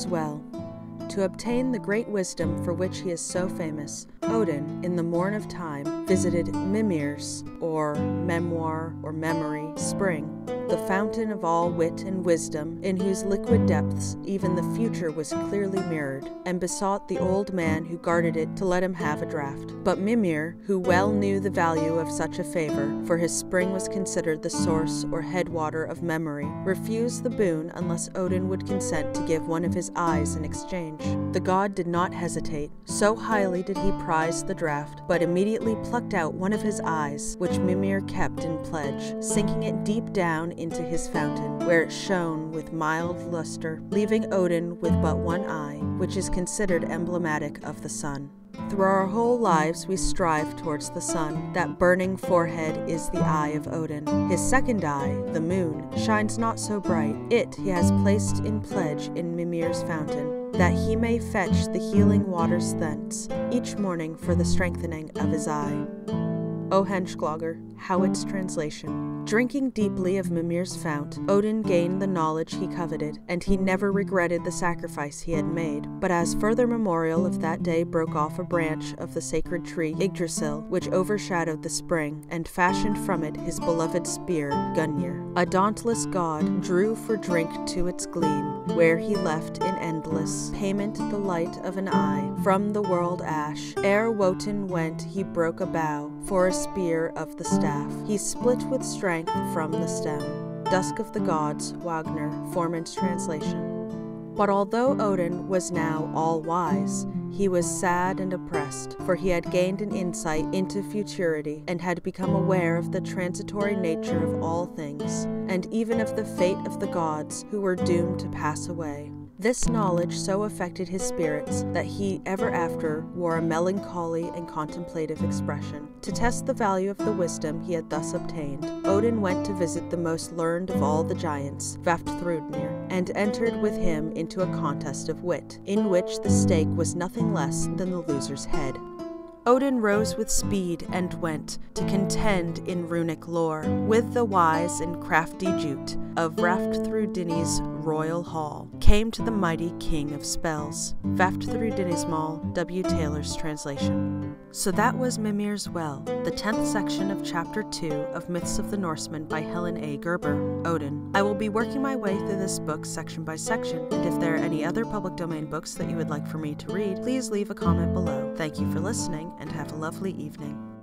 Mimir's Well. To obtain the great wisdom for which he is so famous, Odin, in the morn of time, visited Mimir's, or memoir or memory, spring, the fountain of all wit and wisdom, in whose liquid depths even the future was clearly mirrored, and besought the old man who guarded it to let him have a draught. But Mimir, who well knew the value of such a favor, for his spring was considered the source or headwater of memory, refused the boon unless Odin would consent to give one of his eyes in exchange. The god did not hesitate, so highly did he prize the draught, but immediately plucked out one of his eyes, which Mimir kept in pledge, sinking it deep down into his fountain, where it shone with mild luster, leaving Odin with but one eye, which is considered emblematic of the sun. Through our whole lives we strive towards the sun. That burning forehead is the eye of Odin. His second eye, the moon, shines not so bright. It he has placed in pledge in Mimir's fountain, that he may fetch the healing waters thence, each morning for the strengthening of his eye. O Henschlager, Howitt's translation. Drinking deeply of Mimir's fount, Odin gained the knowledge he coveted, and he never regretted the sacrifice he had made. But as further memorial of that day broke off a branch of the sacred tree Yggdrasil, which overshadowed the spring, and fashioned from it his beloved spear, Gungnir. A dauntless god drew for drink to its gleam, where he left in endless payment the light of an eye from the world ash. Ere Wotan went, he broke a bough for a spear of the staff. He split with strength from the stem. Dusk of the Gods, Wagner, Foreman's translation. But although Odin was now all-wise, he was sad and oppressed, for he had gained an insight into futurity and had become aware of the transitory nature of all things, and even of the fate of the gods who were doomed to pass away. This knowledge so affected his spirits that he ever after wore a melancholy and contemplative expression. To test the value of the wisdom he had thus obtained, Odin went to visit the most learned of all the giants, Vafthrudnir, and entered with him into a contest of wit, in which the stake was nothing less than the loser's head. Odin rose with speed and went to contend in runic lore with the wise and crafty Jute of Vafthrudnir's royal hall, came to the mighty king of spells. Vafthrudnismal, W. Taylor's translation. So that was Mimir's Well, the 10th section of Chapter 2 of Myths of the Norsemen by Helene A Guerber, Odin. I will be working my way through this book section by section, and if there are any other public domain books that you would like for me to read, please leave a comment below. Thank you for listening, and have a lovely evening.